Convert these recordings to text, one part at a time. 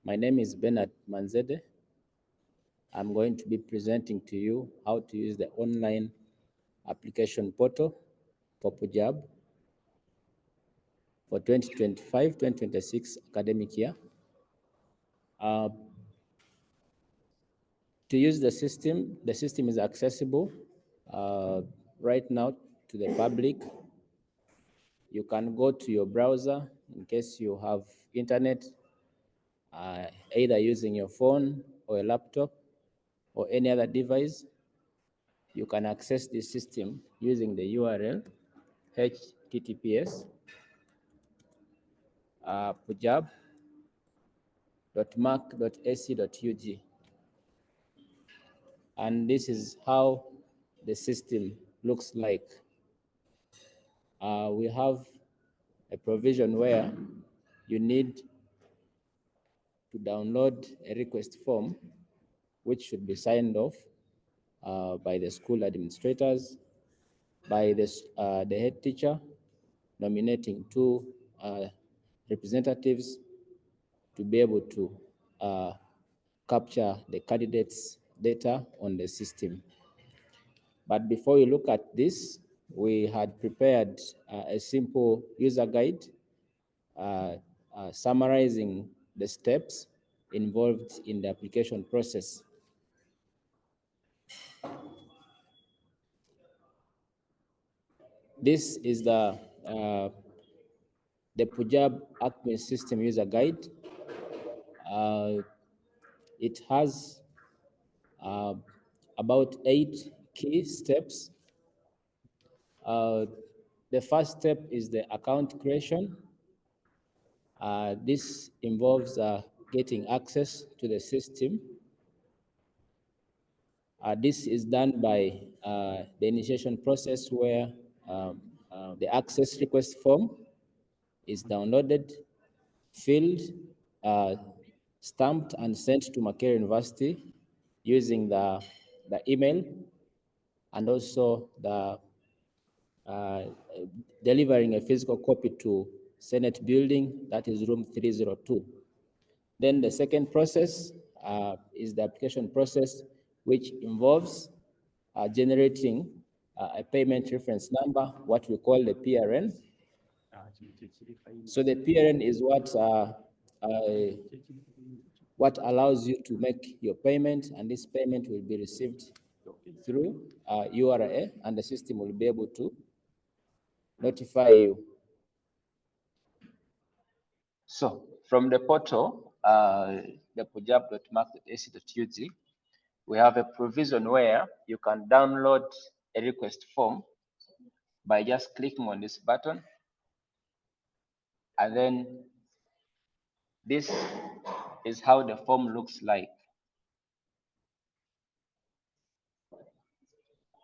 My name is Bernard Manzede. I'm going to be presenting to you how to use the online application portal for Pujab for 2025-2026 academic year. To use the system is accessible right now to the public. You can go to your browser in case you have internet, either using your phone or a laptop or any other device. You can access this system using the URL https pujab.mac.ac.ug, and this is how the system looks like. We have a provision where you need to download a request form which should be signed off by the school administrators, by the head teacher, nominating two representatives to be able to capture the candidates' data on the system. But before we look at this, we had prepared a simple user guide summarizing the steps involved in the application process. This is the Pujab Acme System User Guide. It has about 8 key steps. The first step is the account creation. This involves getting access to the system. This is done by the initiation process where the access request form is downloaded, filled, stamped, and sent to Makerere University using the email, and also the delivering a physical copy to Senate building, that is room 302. Then the second process is the application process, which involves generating a payment reference number, what we call the PRN. So the PRN is what allows you to make your payment, and this payment will be received through URA, and the system will be able to notify you. So from the portal, the pujab.mac.ac.ug, we have a provision where you can download a request form by just clicking on this button, and then this is how the form looks like.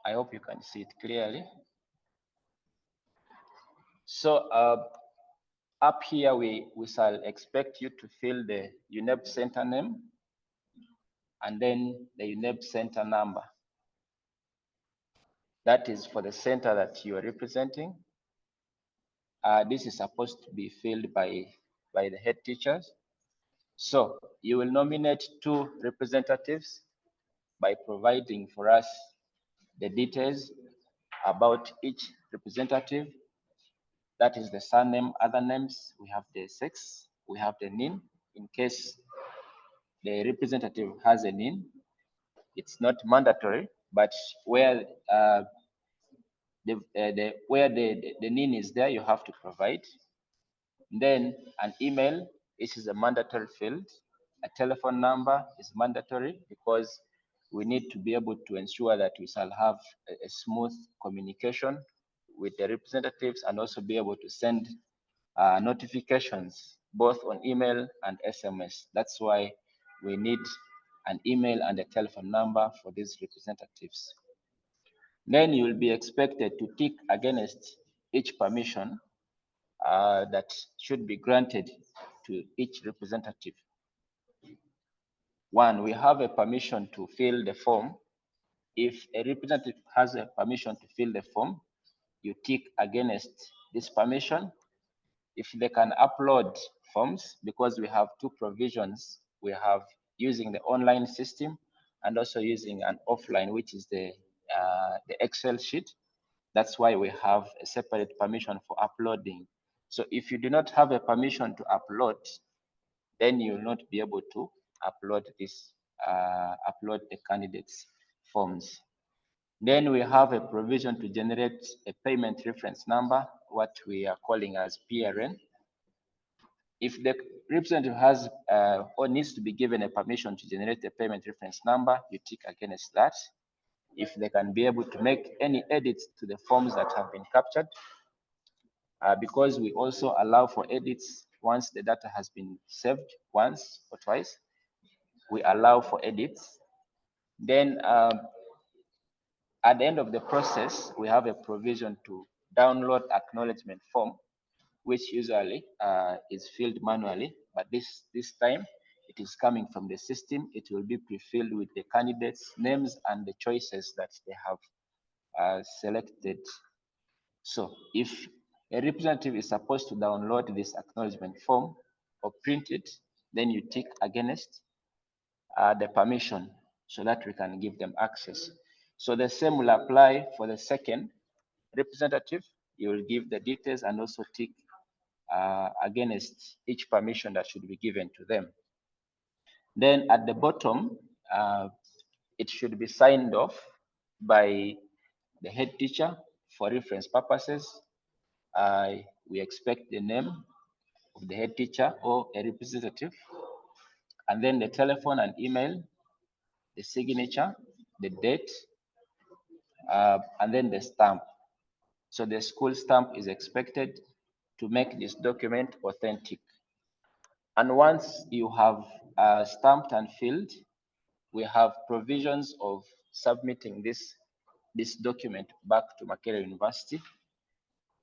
I hope you can see it clearly. So up here, we shall expect you to fill the UNEP center name and then the UNEP center number. That is for the center that you are representing. This is supposed to be filled by the head teachers. So you will nominate 2 representatives by providing for us the details about each representative. That is the surname, other names, we have the sex, we have the NIN. In case the representative has a NIN, it's not mandatory, but where the NIN is there, you have to provide. Then an email, this is a mandatory field. A telephone number is mandatory because we need to be able to ensure that we shall have a smooth communication with the representatives and also be able to send notifications both on email and SMS. That's why we need an email and a telephone number for these representatives. Then you will be expected to tick against each permission that should be granted to each representative. 1, we have a permission to fill the form. If a representative has a permission to fill the form, you tick against this permission. If they can upload forms, because we have 2 provisions we have using the online system and also using an offline, which is the Excel sheet. That's why we have a separate permission for uploading. So if you do not have a permission to upload, then you will not be able to upload upload the candidates forms. Then we have a provision to generate a payment reference number, what we are calling as PRN. If the representative has or needs to be given a permission to generate a payment reference number, you tick against that. If they can be able to make any edits to the forms that have been captured, because we also allow for edits once the data has been saved once or twice, we allow for edits. Then at the end of the process, we have a provision to download acknowledgement form, which usually is filled manually, but this time it is coming from the system. It will be pre-filled with the candidates' names and the choices that they have selected. So if a representative is supposed to download this acknowledgement form or print it, then you tick against the permission so that we can give them access. So the same will apply for the second representative. You will give the details and also tick against each permission that should be given to them. Then at the bottom, it should be signed off by the head teacher for reference purposes. We expect the name of the head teacher or a representative, and then the telephone and email, the signature, the date, and then the stamp. So the school stamp is expected to make this document authentic. And once you have stamped and filled, we have provisions of submitting this document back to Makerere University.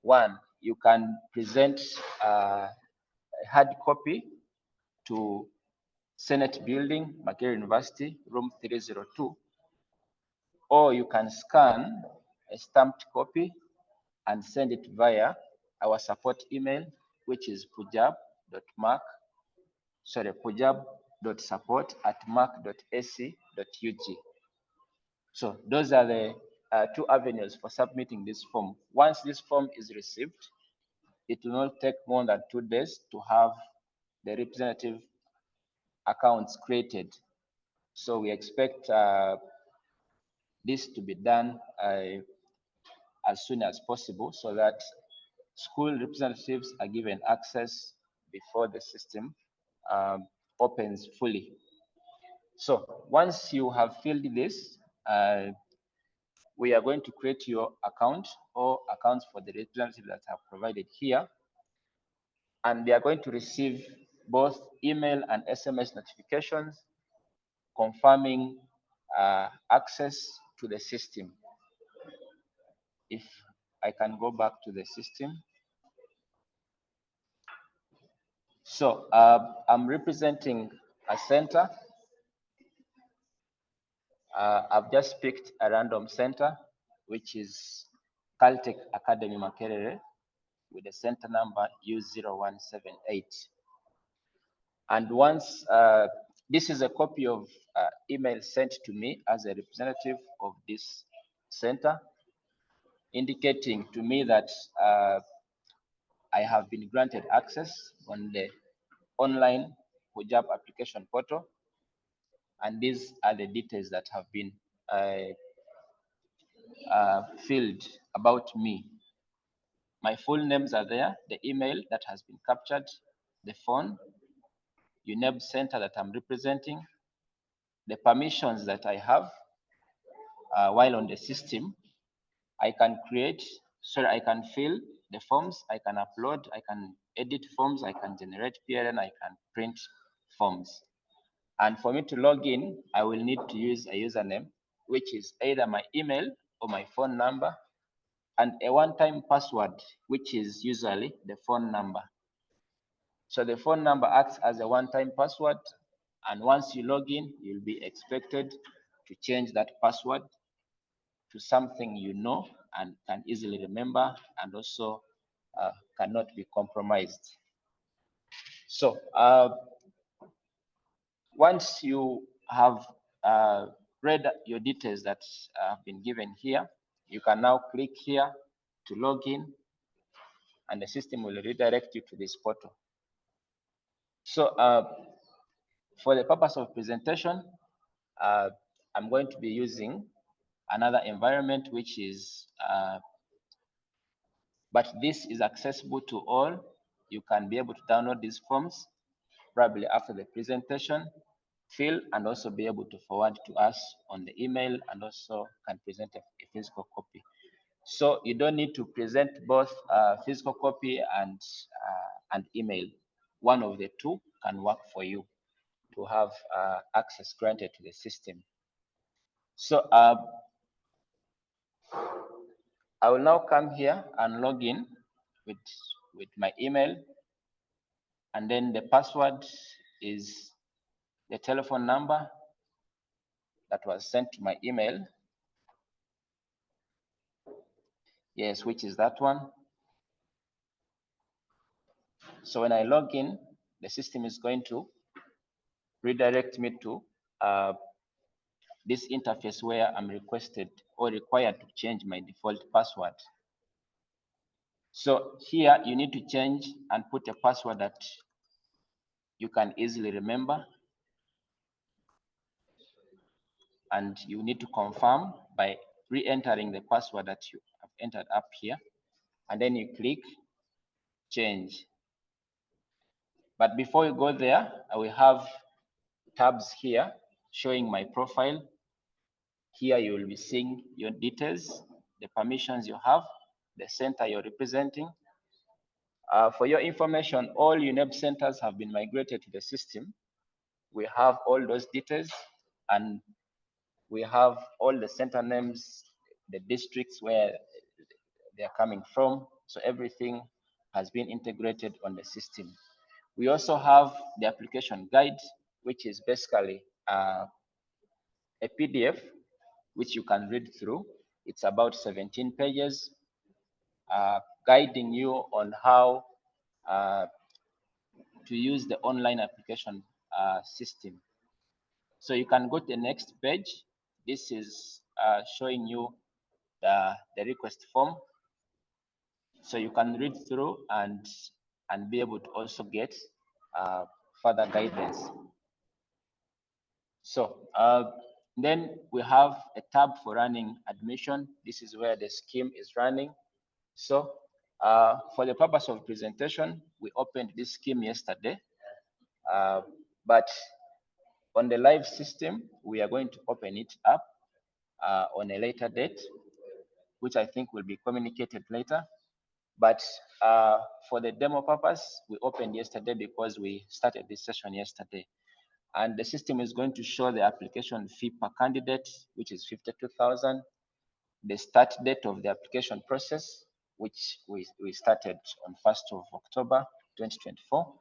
One, you can present a hard copy to Senate Building, Makerere University, room 302, or you can scan a stamped copy and send it via our support email, which is pujab.support@mac.ac.ug. So those are the two avenues for submitting this form. Once this form is received, it will not take more than 2 days to have the representative accounts created. So we expect this to be done as soon as possible so that school representatives are given access before the system opens fully. So once you have filled this, we are going to create your account or accounts for the representatives that are provided here. And they are going to receive both email and SMS notifications confirming access to the system. If I can go back to the system. So I'm representing a center. I've just picked a random center, which is Caltech Academy Makerere with the center number U0178. And once, this is a copy of email sent to me as a representative of this center, indicating to me that I have been granted access on the online Pujab application portal. And these are the details that have been filled about me. My full names are there, the email that has been captured, the phone, UNEB center that I'm representing, the permissions that I have while on the system. I can fill the forms, I can upload, I can edit forms, I can generate PRN, I can print forms. And for me to log in, I will need to use a username, which is either my email or my phone number, and a one-time password, which is usually the phone number. So the phone number acts as a one-time password, and once you log in, you'll be expected to change that password to something you know and can easily remember, and also cannot be compromised. So Once you have read your details that have been given here, you can now click here to log in, and the system will redirect you to this portal. So for the purpose of presentation, I'm going to be using another environment, which is, but this is accessible to all. You can be able to download these forms probably after the presentation, fill, and also be able to forward to us on the email, and also can present a physical copy. So you don't need to present both physical copy and email. One of the two can work for you to have access granted to the system. So I will now come here and log in with my email, and then the password is the telephone number that was sent to my email. Yes, which is that one. So when I log in, the system is going to redirect me to this interface where I'm requested or required to change my default password. So here you need to change and put a password that you can easily remember, and you need to confirm by re-entering the password that you have entered up here, and then you click change. But before you go there, I will have tabs here showing my profile. Here you will be seeing your details, the permissions you have, the center you're representing. For your information, all UNEB centers have been migrated to the system. We have all those details, and we have all the center names, the districts where they are coming from. So everything has been integrated on the system. We also have the application guide, which is basically a PDF which you can read through. It's about 17 pages, guiding you on how to use the online application system. So you can go to the next page. This is showing you the request form. So you can read through and be able to also get further guidance. So then we have a tab for running admission. This is where the scheme is running. So for the purpose of presentation, we opened this scheme yesterday, but on the live system, we are going to open it up on a later date, which I think will be communicated later. But for the demo purpose, we opened yesterday because we started this session yesterday. And the system is going to show the application fee per candidate, which is 52,000, the start date of the application process, which we started on 1st of October 2024,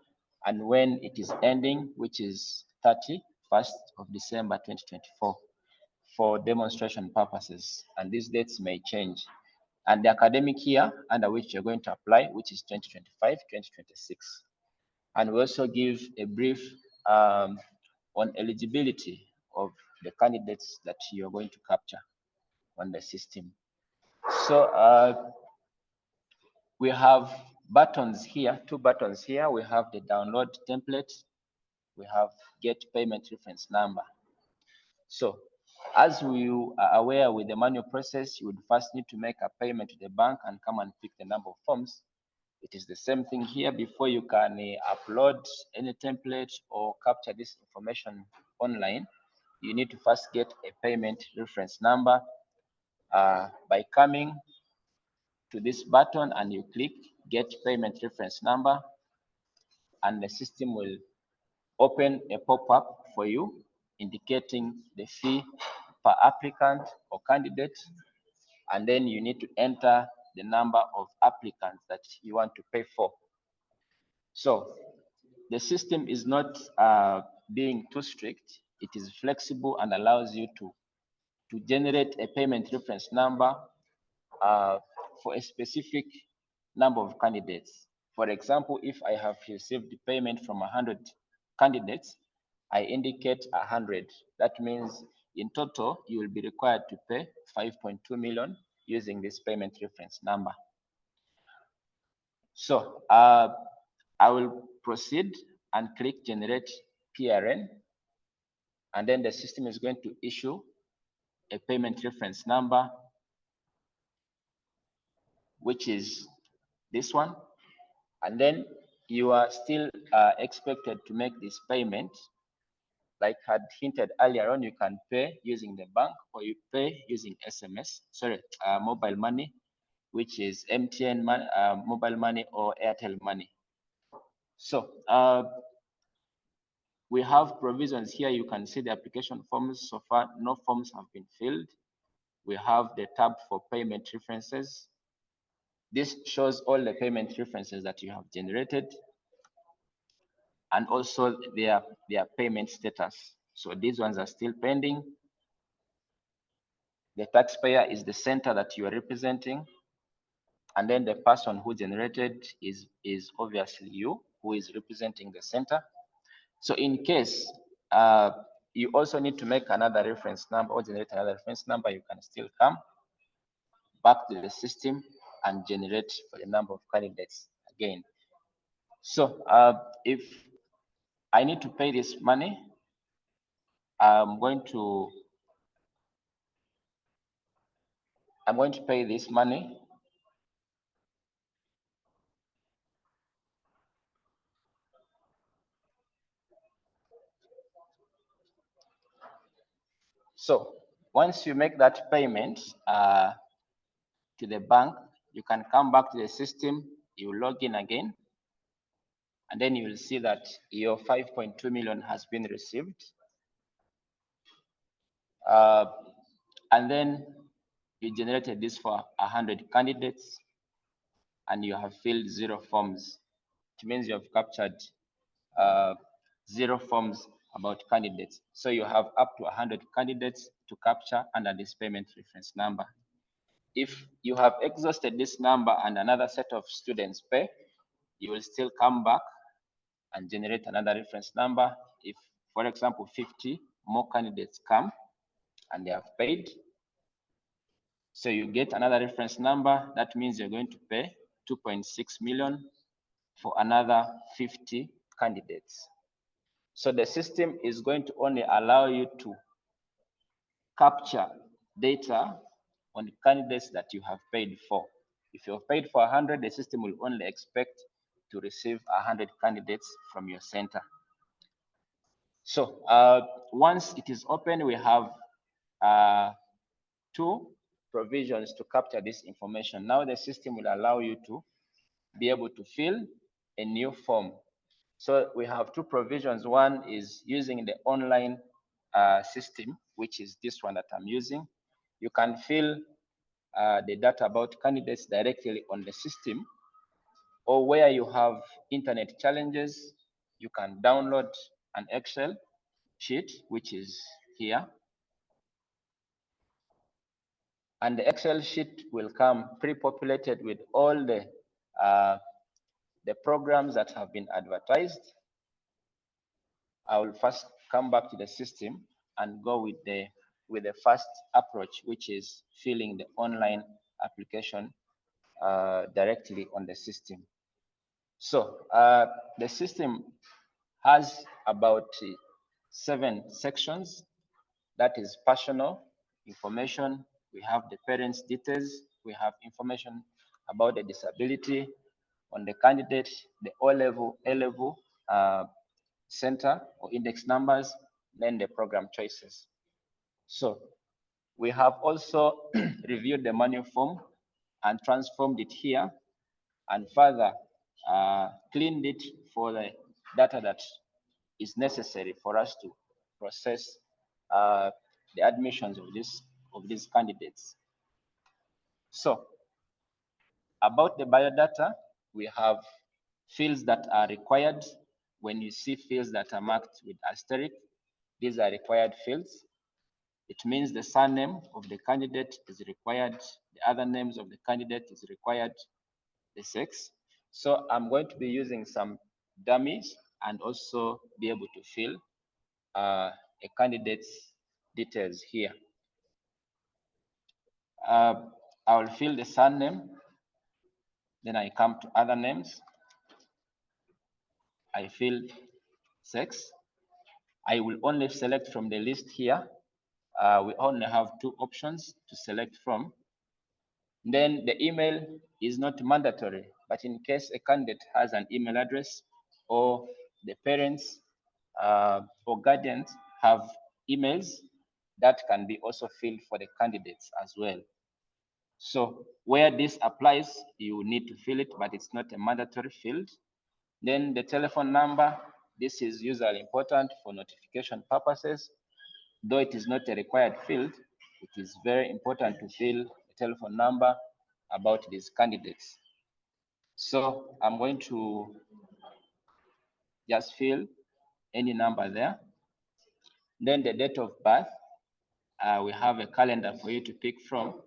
and when it is ending, which is 31st of December 2024, for demonstration purposes. And these dates may change. And the academic year under which you're going to apply, which is 2025-2026. And we also give a brief on eligibility of the candidates that you're going to capture on the system. So we have buttons here, two buttons here. We have the download template. We have get payment reference number. So as you are aware with the manual process, you would first need to make a payment to the bank and come and pick the number of forms. It is the same thing here. Before you can upload any template or capture this information online, you need to first get a payment reference number by coming to this button and you click get payment reference number, and the system will open a pop-up for you indicating the fee per applicant or candidate, and then you need to enter the number of applicants that you want to pay for. So the system is not being too strict. It is flexible and allows you to generate a payment reference number for a specific number of candidates. For example, if I have received payment from 100 candidates, I indicate 100. That means in total, you will be required to pay 5.2 million using this payment reference number. So I will proceed and click generate PRN, and then the system is going to issue a payment reference number, which is this one. And then you are still expected to make this payment. Like I had hinted earlier on, you can pay using the bank, or you pay using mobile money, which is MTN mobile money or Airtel money. So we have provisions here. You can see the application forms. So far, no forms have been filled. We have the tab for payment references. This shows all the payment references that you have generated, and also their payment status. So these ones are still pending. The taxpayer is the center that you are representing, and then the person who generated is obviously you, who is representing the center. So in case you also need to make another reference number or generate another reference number, you can still come back to the system and generate for the number of candidates again. So if I need to pay this money, I'm going to pay this money. So once you make that payment to the bank, you can come back to the system, you log in again, and then you will see that your 5.2 million has been received. And then you generated this for 100 candidates, and you have filled 0 forms. It means you have captured 0 forms about candidates. So you have up to 100 candidates to capture under this payment reference number. If you have exhausted this number and another set of students pay, you will still come back and generate another reference number. If, for example, 50 more candidates come and they have paid, so you get another reference number. That means you're going to pay 2.6 million for another 50 candidates. So the system is going to only allow you to capture data on candidates that you have paid for. If you have paid for 100, the system will only expect to receive 100 candidates from your center. So once it is open, we have 2 provisions to capture this information. Now the system will allow you to be able to fill a new form. So we have 2 provisions. One is using the online system, which is this one that I'm using. You can fill the data about candidates directly on the system, or where you have internet challenges, you can download an Excel sheet, which is here. And the Excel sheet will come pre-populated with all the programs that have been advertised. I will first come back to the system and go with the first approach, which is filling the online application directly on the system. So the system has about 7 sections. That is personal information. We have the parents' details. We have information about the disability on the candidate, the O-level, A-level, center or index numbers, then the program choices. So we have also reviewed the manual form and transformed it here, and further cleaned it for the data that is necessary for us to process the admissions of these candidates. So about the biodata, we have fields that are required. When you see fields that are marked with asterisk, these are required fields. It means the surname of the candidate is required, the other names of the candidate is required, the sex. So I'm going to be using some dummies and also be able to fill a candidate's details here. I will fill the surname, then I come to other names. I fill sex. I will only select from the list here. We only have 2 options to select from. Then the email is not mandatory, but in case a candidate has an email address or the parents or guardians have emails, that can be also filled for the candidates as well. So where this applies, you need to fill it, but it's not a mandatory field. Then the telephone number, this is usually important for notification purposes. Though it is not a required field, it is very important to fill a telephone number about these candidates. So I'm going to just fill any number there. Then the date of birth, we have a calendar for you to pick from.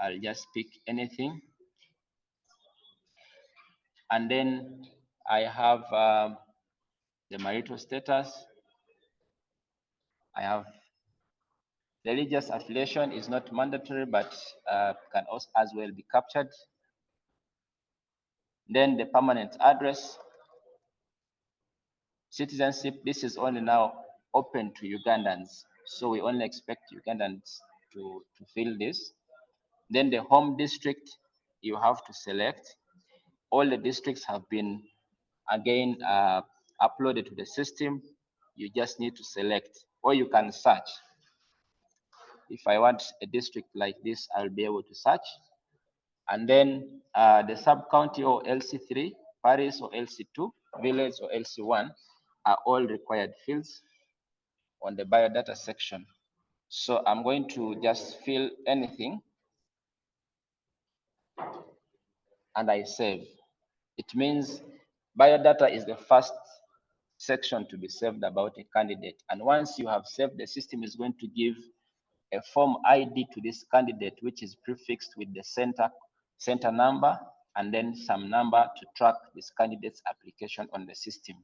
I'll just pick anything. And then I have the marital status. I have the religious affiliation is not mandatory, but can also as well be captured. Then the permanent address. Citizenship, this is only now open to Ugandans. So we only expect Ugandans to fill this. Then the home district, you have to select. All the districts have been, again, uploaded to the system. You just need to select, or you can search. If I want a district like this, I'll be able to search. And then the sub-county or LC3, parish or LC2, village or LC1 are all required fields on the biodata section. So I'm going to just fill anything and I save. It means biodata is the first section to be saved about a candidate. And once you have saved, the system is going to give a form ID to this candidate, which is prefixed with the center number and then some number to track this candidate's application on the system.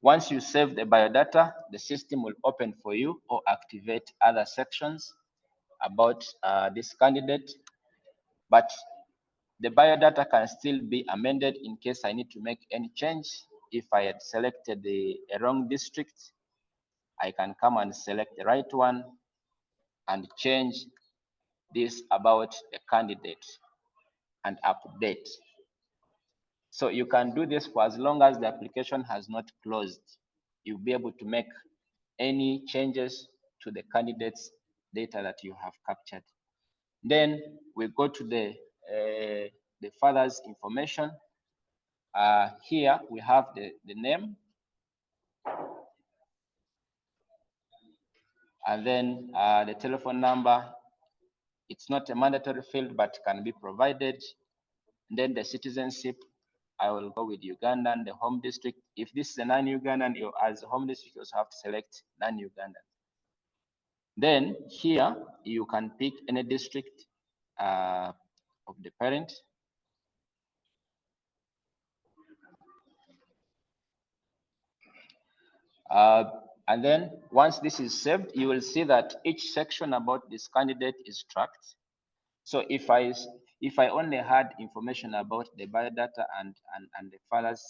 Once you save the biodata, the system will open for you or activate other sections about this candidate, but the biodata can still be amended in case I need to make any change. If I had selected a wrong district, I can come and select the right one and change this about the candidate and update. So you can do this for as long as the application has not closed. You'll be able to make any changes to the candidate's data that you have captured. Then we go to the father's information. Here we have the name, and then the telephone number. It's not a mandatory field, but can be provided. And then the citizenship, I will go with Ugandan. The home district, if this is a non-Ugandan, you as a home district, you also have to select non-Ugandan. Then here you can pick any district of the parent. And then once this is saved, you will see that each section about this candidate is tracked. So if I only had information about the biodata and the father's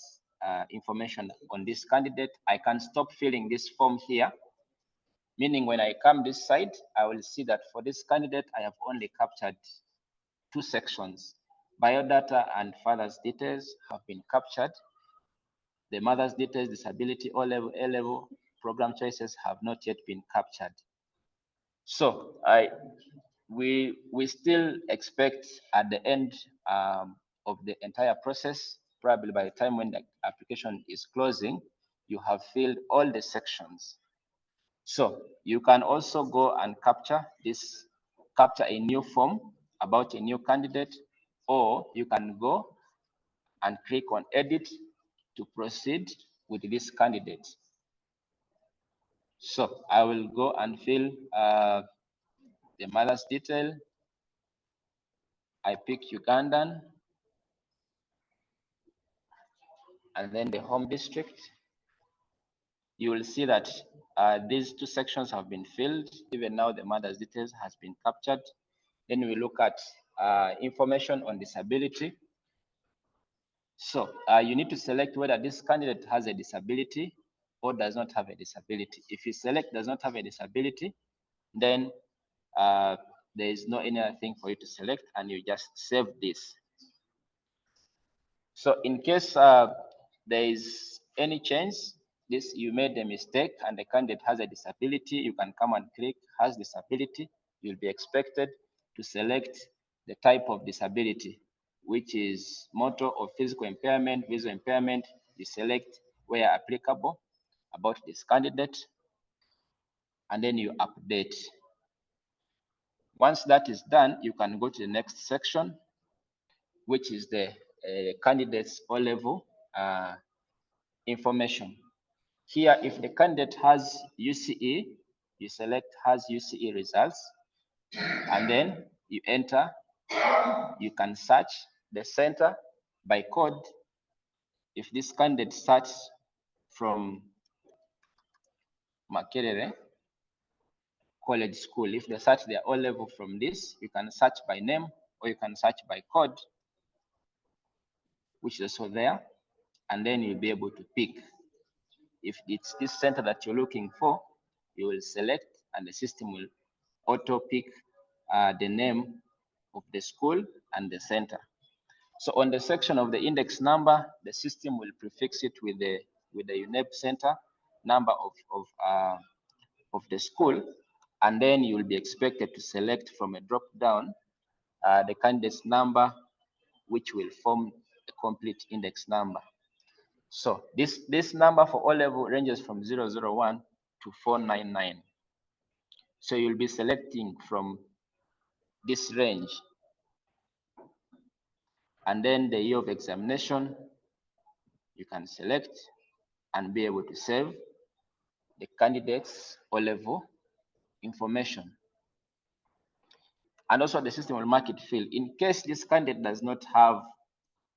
information on this candidate, I can stop filling this form here. Meaning when I come this side, I will see that for this candidate, I have only captured 2 sections. Biodata and father's details have been captured. The mother's details, disability, O-level, A-level, program choices have not yet been captured. So we still expect at the end of the entire process, probably by the time when the application is closing, you have filled all the sections. So you can also go and capture a new form about a new candidate, or you can go and click on edit to proceed with this candidate. So I will go and fill the mother's detail. I pick Ugandan, and then the home district. you will see that these two sections have been filled. Even now, the mother's details has been captured. Then we look at information on disability. So you need to select whether this candidate has a disability or does not have a disability. If you select does not have a disability, then there is no any other thing for you to select, and you just save this. So in case there is any change, this you made a mistake and the candidate has a disability, you can come and click has disability. You'll be expected to select the type of disability, which is motor or physical impairment, visual impairment. You select where applicable about this candidate, and then you update. Once that is done, you can go to the next section, which is the candidate's O-level information. Here, if the candidate has UCE, you select has UCE results, and then you enter. You can search the center by code. If this candidate starts from Makerere College School, if they search their O-level from this, you can search by name or you can search by code, which is also there, and then you'll be able to pick. If it's this center that you're looking for, you will select and the system will auto pick the name of the school and the center. So on the section of the index number, the system will prefix it with the UNEP center number of the school, and then you will be expected to select from a drop down the candidate's number, which will form a complete index number. So this number for O-level ranges from 001 to 499. So you'll be selecting from this range. And then the year of examination, you can select and be able to save the candidate's O-level information. And also the system will mark it field. In case this candidate does not have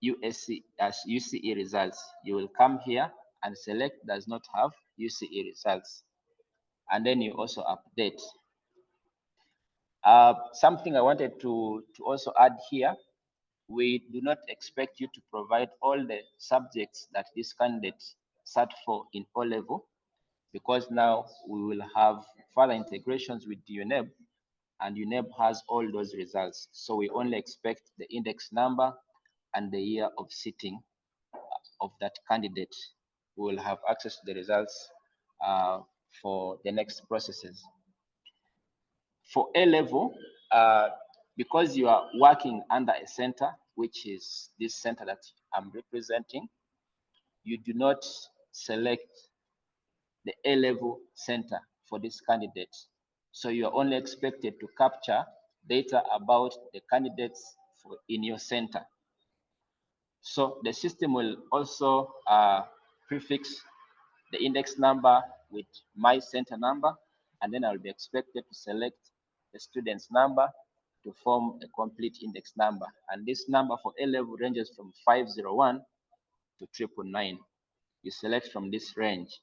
UCE results, you will come here and select does not have UCE results. And then you also update. Something I wanted to also add here, we do not expect you to provide all the subjects that this candidate sat for in O-level, because now we will have further integrations with UNEB, and UNEB has all those results. So we only expect the index number and the year of sitting of that candidate. We will have access to the results for the next processes. For A-level, because you are working under a center, which is this center that I'm representing, you do not select the A-level center for this candidate. So you are only expected to capture data about the candidates in your center. So the system will also prefix the index number with my center number, and then I'll be expected to select the student's number to form a complete index number. And this number for A-level ranges from 501 to 999. You select from this range.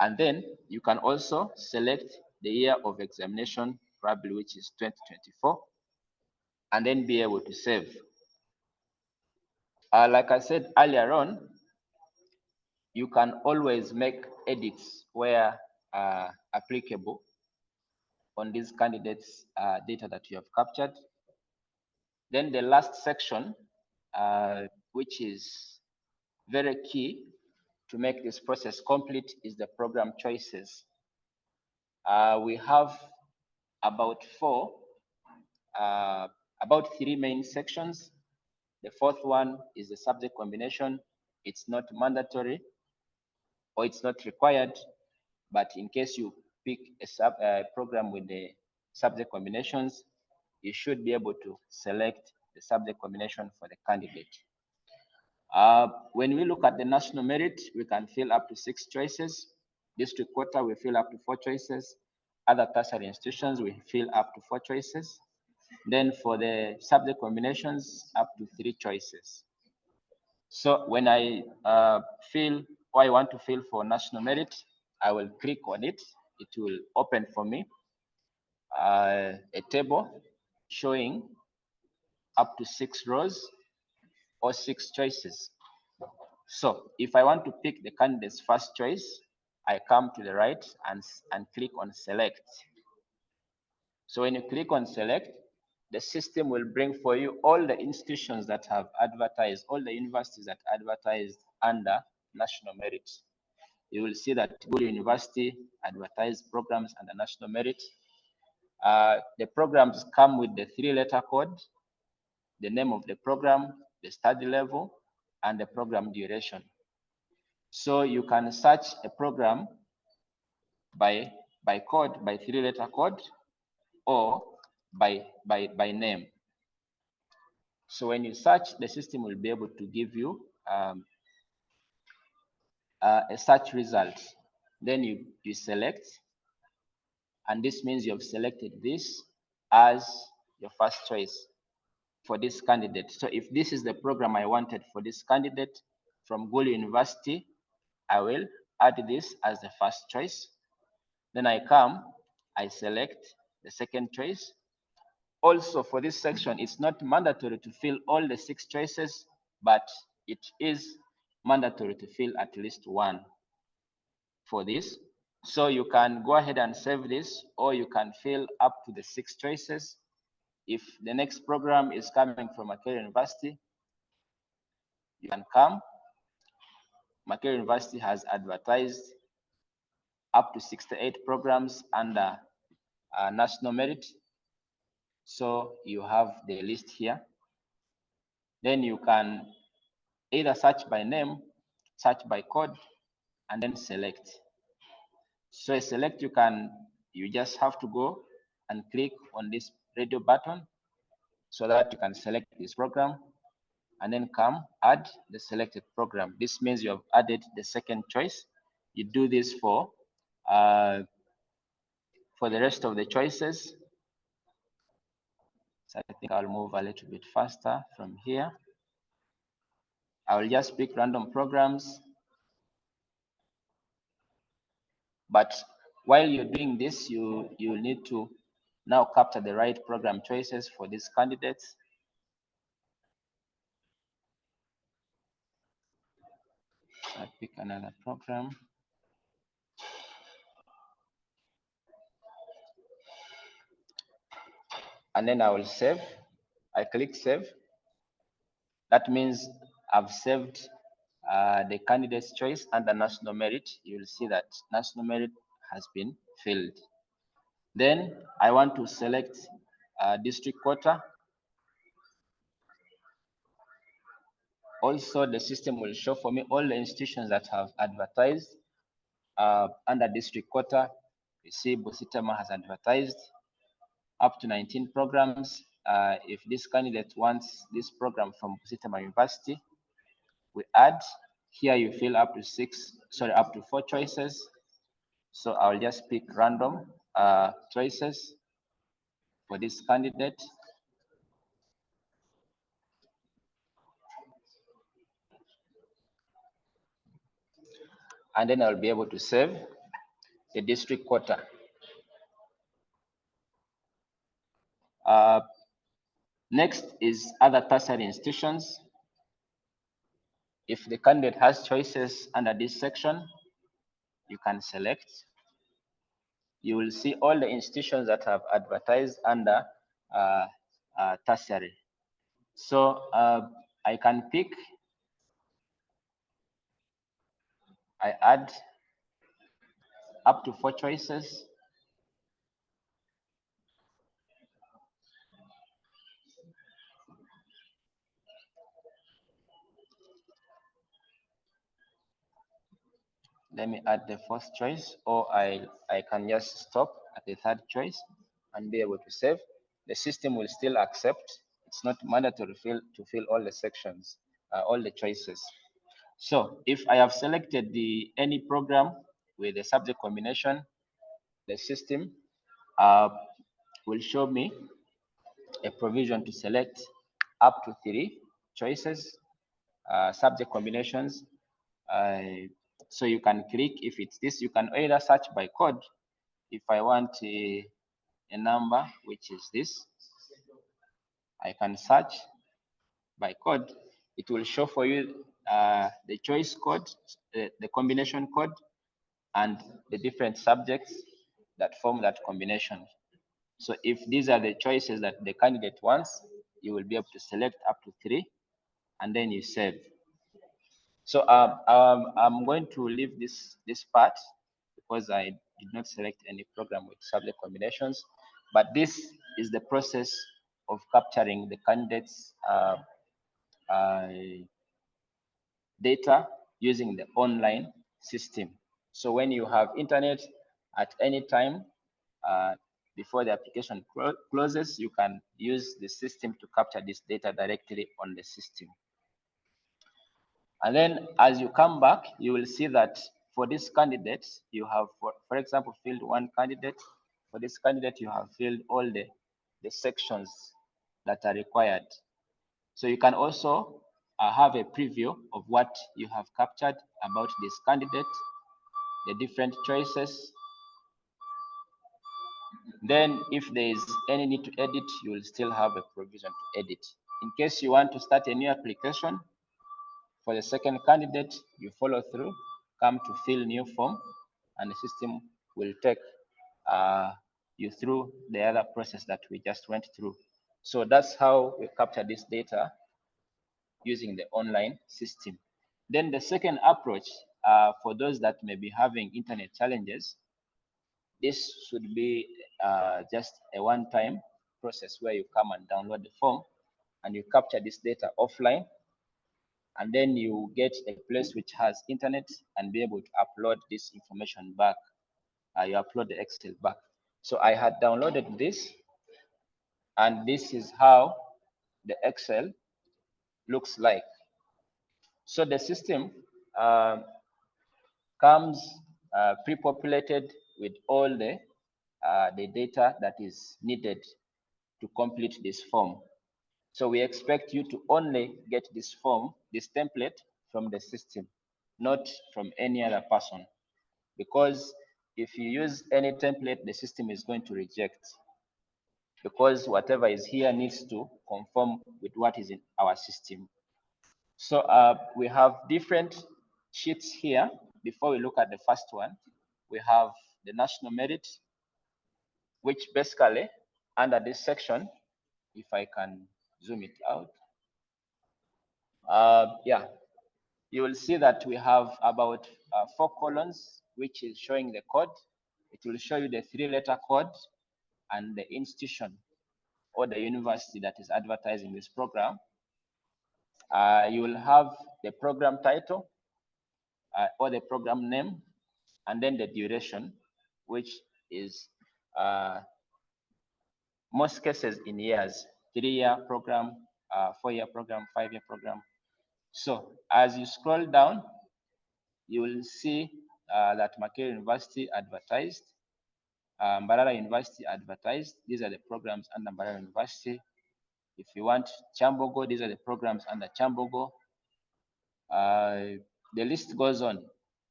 And then you can also select the year of examination, probably which is 2024, and then be able to save. Like I said earlier on, you can always make edits where applicable on these candidates' data that you have captured. Then the last section, which is very key to make this process complete, is the program choices. We have about three main sections. The fourth one is the subject combination. It's not mandatory or it's not required, but in case you pick a program with the subject combinations, you should be able to select the subject combination for the candidate. When we look at the national merit, we can fill up to 6 choices. District quota, we fill up to 4 choices. Other tertiary institutions, we fill up to 4 choices. Then for the subject combinations, up to 3 choices. So when I fill or I want to fill for national merit, I will click on it. It will open for me a table showing up to 6 rows or 6 choices. So if I want to pick the candidate's first choice, I come to the right and click on select. So when you click on select, the system will bring for you all the institutions that have advertised, all the universities that advertised under national merit. You will see that Gulu University advertised programs under national merit. The programs come with the 3-letter code, the name of the program, the study level, and the program duration. So you can search a program by code, by 3-letter code, or by name. So when you search, the system will be able to give you a search result. Then you select, and this means you have selected this as your first choice for this candidate. So if this is the program I wanted for this candidate from Gulu University, I will add this as the first choice. Then I come, I select the second choice. Also for this section, it's not mandatory to fill all the 6 choices, but it is mandatory to fill at least one for this. So you can go ahead and save this, or you can fill up to the 6 choices. If the next program is coming from Makerere University, you can come. Makerere University has advertised up to 68 programs under national merit. So you have the list here. Then you can either search by name, search by code, and then select. So select, you just have to go and click on this radio button so that you can select this program, and then come add the selected program. This means you have added the second choice. You do this for the rest of the choices. So I think I'll move a little bit faster from here. I will just pick random programs. But while you're doing this, you need to now capture the right program choices for these candidates. I pick another program. And then I will save. I click save. That means I've saved the candidate's choice under national merit. You'll see that national merit has been filled. Then I want to select district quota. Also, the system will show for me all the institutions that have advertised under district quota. You see Busitama has advertised up to 19 programs. If this candidate wants this program from Busitama University, we add. Here you fill up to 4 choices. So I'll just pick random choices for this candidate. And then I'll be able to save the district quota. Next is other tertiary institutions. If the candidate has choices under this section, you can select. You will see all the institutions that have advertised under tertiary. So I can pick, I add up to 4 choices. Let me add the first choice, or I can just stop at the 3rd choice and be able to save. The system will still accept. It's not mandatory to fill all the sections, all the choices. So if I have selected any program with a subject combination, the system will show me a provision to select up to 3 choices, subject combinations. So you can click, if it's this, you can either search by code. If I want a number, which is this, I can search by code. It will show for you the choice code, the combination code, and the different subjects that form that combination. So if these are the choices that the candidate wants, you will be able to select up to 3, and then you save. So I'm going to leave this part because I did not select any program with subject combinations, but this is the process of capturing the candidates' data using the online system. So when you have internet at any time before the application closes, you can use the system to capture this data directly on the system. And then as you come back, you will see that for this candidate, you have, for example, filled one candidate. For this candidate, you have filled all the sections that are required. So you can also have a preview of what you have captured about this candidate, the different choices. Then if there is any need to edit, you will still have a provision to edit. In case you want to start a new application, for the second candidate, you follow through, come to fill new form, and the system will take you through the other process that we just went through. So that's how we capture this data using the online system. Then the second approach, for those that may be having internet challenges, this should be just a one-time process where you come and download the form and you capture this data offline, and then you get a place which has internet and be able to upload this information back. You upload the Excel back. So I had downloaded this, and this is how the Excel looks like. So the system comes pre-populated with all the data that is needed to complete this form. So we expect you to only get this form, this template from the system, not from any other person. Because if you use any template, the system is going to reject, because whatever is here needs to conform with what is in our system. So we have different sheets here. Before we look at the first one, we have the national merit, which basically under this section, if I can zoom it out, yeah, you will see that we have about 4 columns, which is showing the code. It will show you the 3-letter code and the institution or the university that is advertising this program. You will have the program title or the program name, and then the duration, which is most cases in years, 3-year program, 4-year program, 5-year program. So as you scroll down, you will see that Makerere University advertised, Mbarara University advertised. These are the programs under Mbarara University. If you want Chambogo, these are the programs under Chambogo. The list goes on.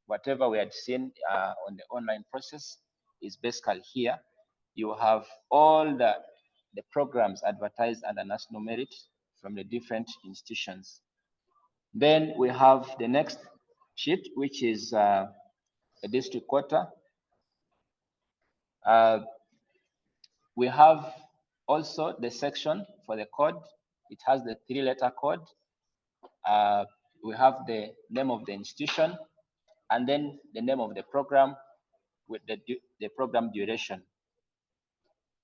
Whatever we had seen on the online process is basically here. You have all the programs advertised under national merit from the different institutions. Then we have the next sheet, which is the district quota. We have also the section for the code. It has the 3-letter code. We have the name of the institution, and then the name of the program with the program duration.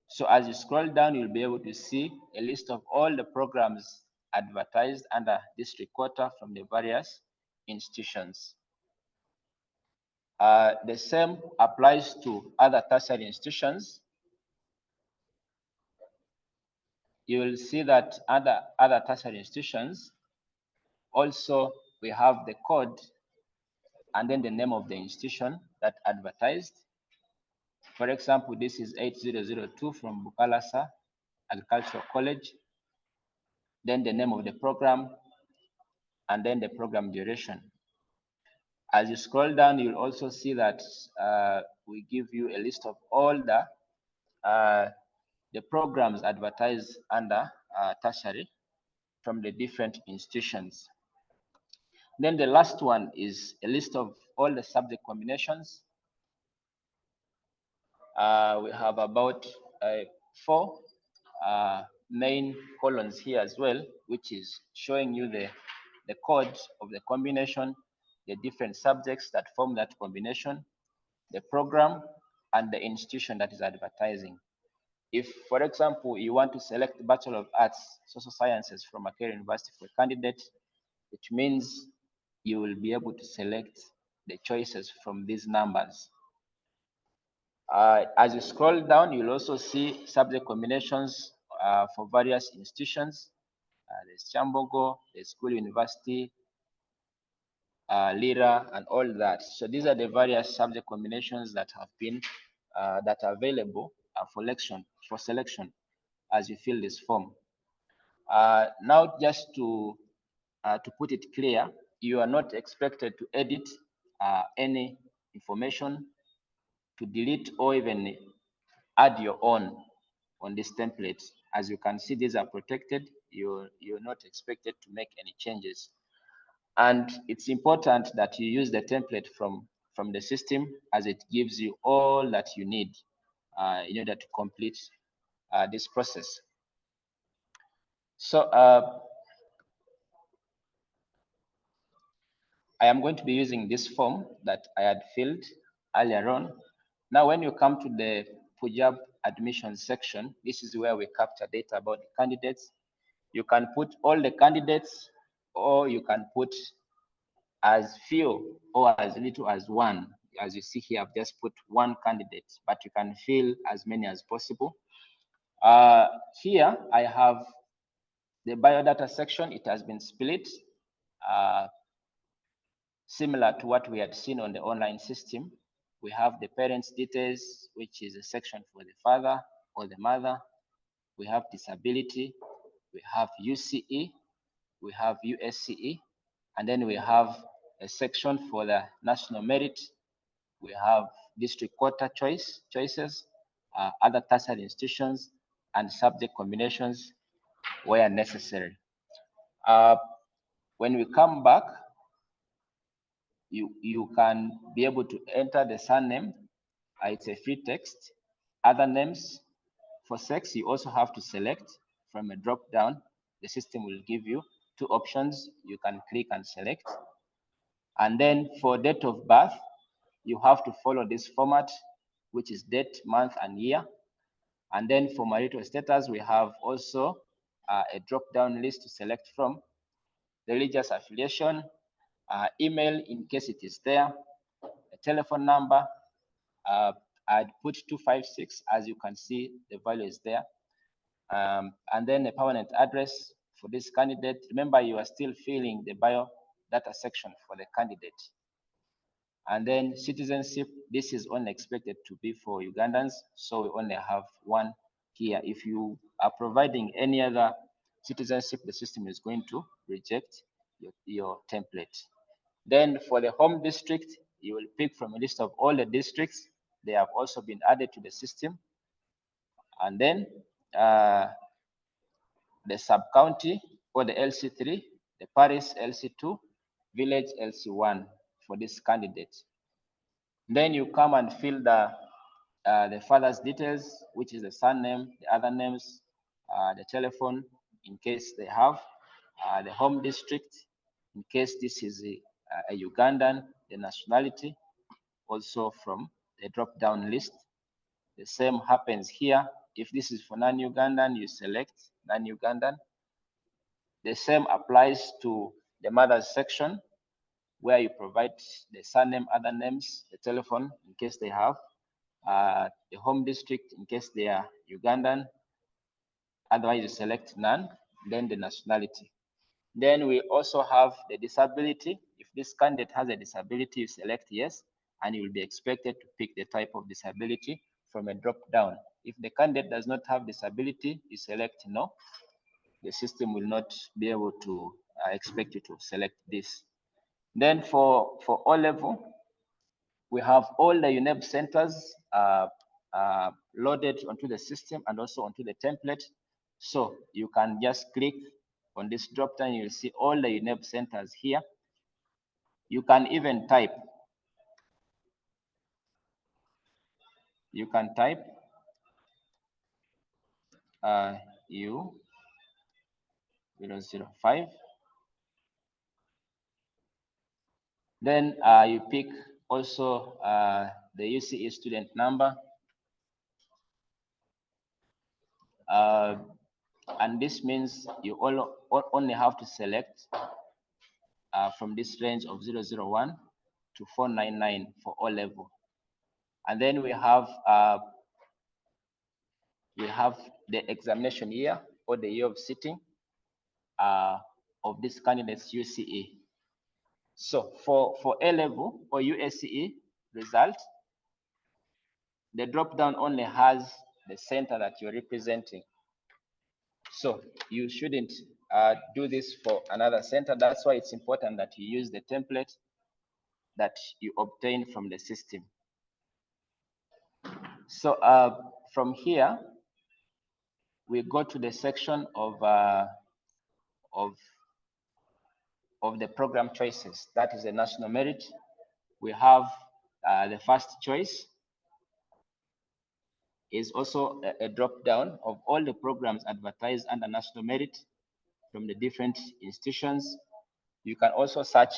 So as you scroll down, you'll be able to see a list of all the programs advertised under district quota from the various institutions. The same applies to other tertiary institutions. You will see that other tertiary institutions, also we have the code and then the name of the institution that advertised. For example, this is 8002 from Bukalasa Agricultural College, then the name of the program, and then the program duration. As you scroll down, you'll also see that we give you a list of all the programs advertised under tertiary from the different institutions. Then the last one is a list of all the subject combinations. We have about 4 main columns here as well, which is showing you the code of the combination, the different subjects that form that combination, the program, and the institution that is advertising. If, for example, you want to select the Bachelor of Arts, Social Sciences from Makerere University for a candidate, which means you will be able to select the choices from these numbers. As you scroll down, you'll also see subject combinations for various institutions. There's Chambogo, there's School University, Lira, and all that. So these are the various subject combinations that have been that are available for selection as you fill this form. Now, just to put it clear, you are not expected to edit any information, to delete or even add your own on this template. As you can see, these are protected. You're not expected to make any changes. And it's important that you use the template from the system, as it gives you all that you need in order to complete this process. So I am going to be using this form that I had filled earlier on. Now, when you come to the Pujab admission section, this is where we capture data about the candidates. You can put all the candidates, or you can put as few or as little as one. As you see here, I've just put one candidate, but you can fill as many as possible. Here, I have the biodata section. It has been split, similar to what we had seen on the online system. We have the parents' details, which is a section for the father or the mother. We have disability. We have UCE. We have USCE. And then we have a section for the national merit. We have district quota choices, other tertiary institutions, and subject combinations where necessary. When we come back, you can be able to enter the surname. It's a free text. Other names for sex, you also have to select from a drop down. The system will give you 2 options. You can click and select. And then for date of birth, you have to follow this format, which is date, month, and year. And then for marital status, we have also a drop-down list to select from. Religious affiliation, email in case it is there, a telephone number. I'd put 256, as you can see, the value is there. And then a permanent address for this candidate. Remember, you are still filling the bio data section for the candidate. And then citizenship, this is only expected to be for Ugandans, so we only have one here. If you are providing any other citizenship, the system is going to reject your template. Then for the home district, you will pick from a list of all the districts. They have also been added to the system. And then the sub-county or the LC3, the parish LC2, village LC1 for this candidate. Then you come and fill the father's details, which is the surname, the other names, the telephone, in case they have, the home district, in case this is a Ugandan, the nationality, also from the drop-down list. The same happens here. If this is for non-Ugandan, you select non-Ugandan. The same applies to the mother's section, where you provide the surname, other names, the telephone, in case they have, the home district, in case they are Ugandan. Otherwise, you select none, then the nationality. Then we also have the disability. If this candidate has a disability, you select yes, and you will be expected to pick the type of disability from a drop down. If the candidate does not have disability, you select no. The system will not be able to expect you to select this. Then for O level, we have all the UNEB centers loaded onto the system and also onto the template. So you can just click on this drop down, you'll see all the UNEB centers here. You can even type. You can type U005. Then you pick also the UCE student number. And this means you only have to select from this range of 001 to 499 for O level. And then we have the examination year or the year of sitting of this candidate's UCE. So for A level or USCE result, the drop down only has the center that you're representing. So you shouldn't do this for another center. That's why it's important that you use the template that you obtain from the system. So from here, we go to the section of the program choices. That is the national merit. We have the first choice is also a drop down of all the programs advertised under national merit from the different institutions. You can also search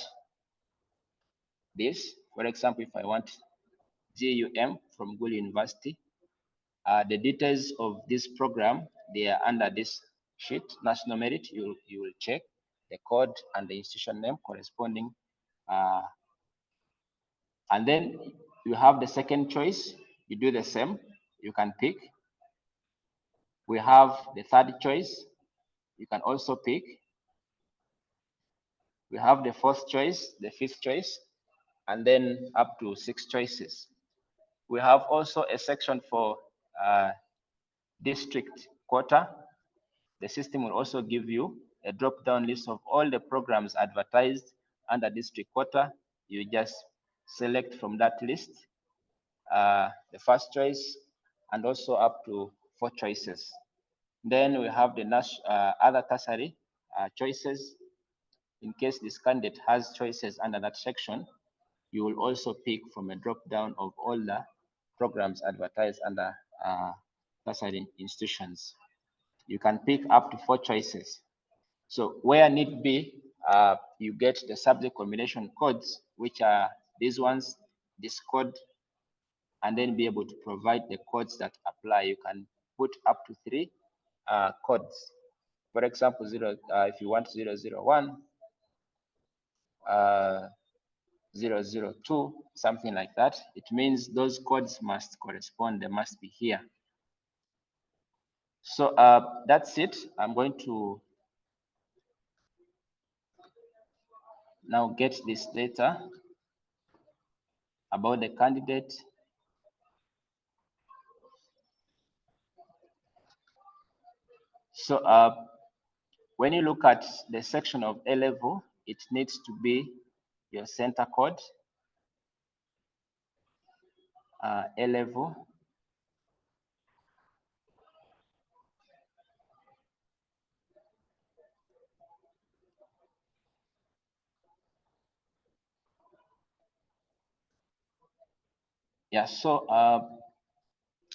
this. For example, if I want GUM from Gulu University, the details of this program, they are under this sheet, national merit. You will check the code and the institution name corresponding. And then you have the second choice. You do the same. You can pick. We have the third choice. You can also pick. We have the fourth choice, the fifth choice, and then up to 6 choices. We have also a section for district quota. The system will also give you a drop-down list of all the programs advertised under district quota. You just select from that list the first choice and also up to 4 choices. Then we have the other tertiary choices. In case this candidate has choices under that section, you will also pick from a drop-down of all the programs advertised under tertiary institutions. You can pick up to 4 choices. So where need be, you get the subject combination codes, which are these ones, this code, and then be able to provide the codes that apply. You can put up to 3 codes. For example, if you want 001, 002, something like that. It means those codes must correspond, they must be here. So that's it. I'm going to now get this data about the candidate. So when you look at the section of A level, it needs to be your center code, A level. Yeah, so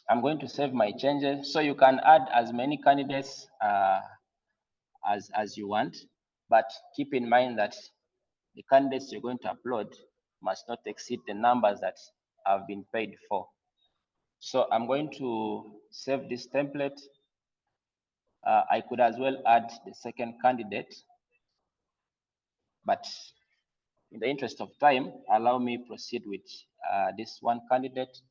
I'm going to save my changes. So you can add as many candidates as you want, but keep in mind that the candidates you're going to upload must not exceed the numbers that have been paid for. So I'm going to save this template. I could as well add the second candidate, but in the interest of time, allow me proceed with this one candidate,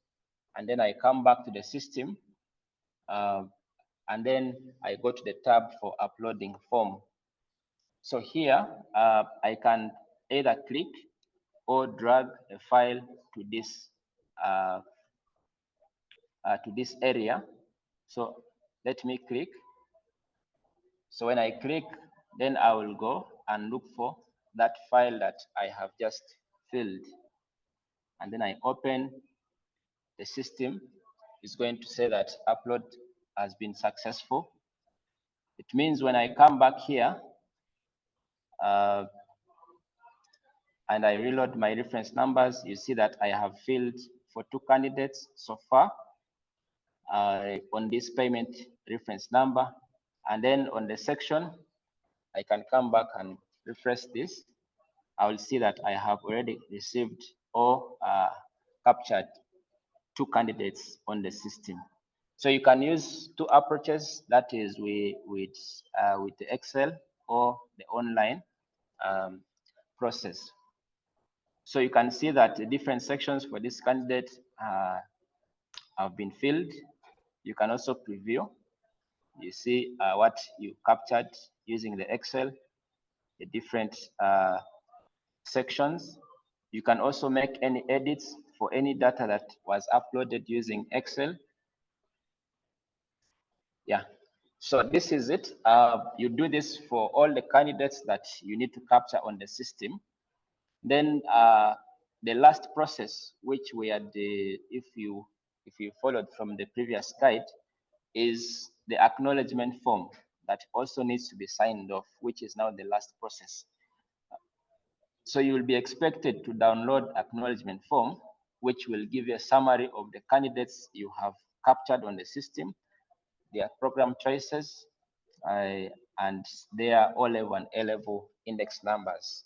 and then I come back to the system, and then I go to the tab for uploading form. So here, I can either click or drag a file to this area. So let me click. So when I click, then I will go and look for that file that I have just filled, and then I open the system, is going to say that upload has been successful. It means when I come back here and I reload my reference numbers, you see that I have filled for 2 candidates so far on this payment reference number. And then on the section, I can come back and refresh this. I will see that I have already received or captured 2 candidates on the system. So you can use 2 approaches, that is with the Excel or the online process. So you can see that the different sections for this candidate have been filled. You can also preview. You see what you captured using the Excel, the different sections. You can also make any edits for any data that was uploaded using Excel. Yeah, so this is it. You do this for all the candidates that you need to capture on the system. Then the last process, which we had, if you followed from the previous guide, is the acknowledgement form that also needs to be signed off, which is now the last process. So you will be expected to download acknowledgement form, which will give you a summary of the candidates you have captured on the system, their program choices, and their O-level and A-level index numbers.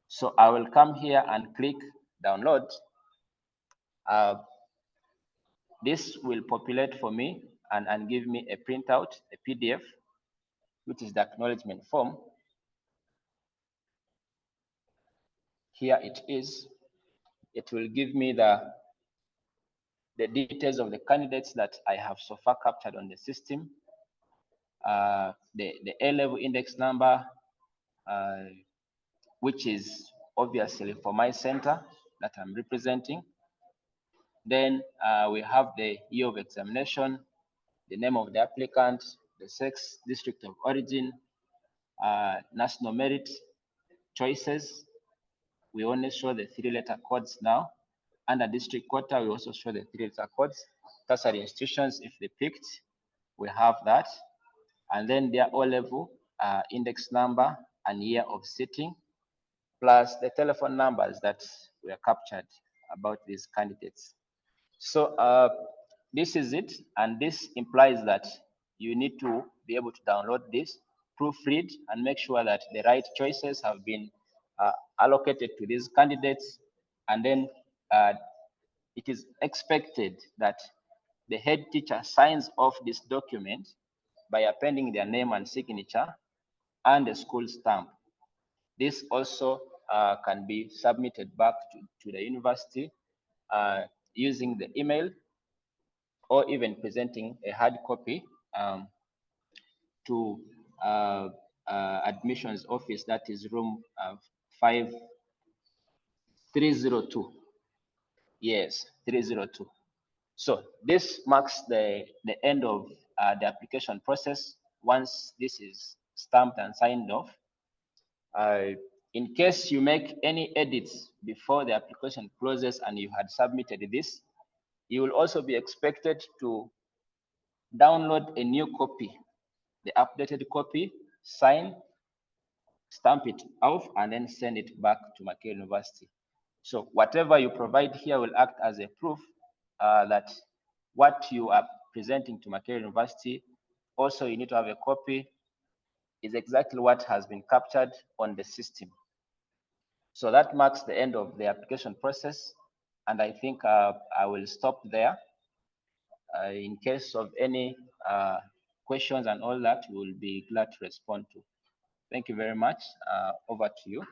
So I will come here and click download. This will populate for me and give me a printout, a PDF, which is the acknowledgement form. Here it is. It will give me the details of the candidates that I have so far captured on the system, the A-level index number, which is obviously for my center that I'm representing. Then we have the year of examination, the name of the applicant, the sex, district of origin, national merit, choices. We only show the 3-letter codes now. Under district quota, we also show the 3-letter codes. Tertiary institutions, if they picked, we have that. And then their O-level index number and year of sitting, plus the telephone numbers that were captured about these candidates. So this is it, and this implies that you need to be able to download this, proofread, and make sure that the right choices have been allocated to these candidates. And then it is expected that the head teacher signs off this document by appending their name and signature and the school stamp. This also can be submitted back to the university using the email, or even presenting a hard copy to admissions office, that is room 5302. Yes, 302. So this marks the end of the application process. Once this is stamped and signed off, in case you make any edits before the application closes and you had submitted this, you will also be expected to download a new copy, the updated copy, sign, stamp it off, and then send it back to Makerere University. So whatever you provide here will act as a proof that what you are presenting to Makerere University, also you need to have a copy, is exactly what has been captured on the system. So that marks the end of the application process, and I think I will stop there. In case of any questions and all that, we will be glad to respond to. Thank you very much. Over to you.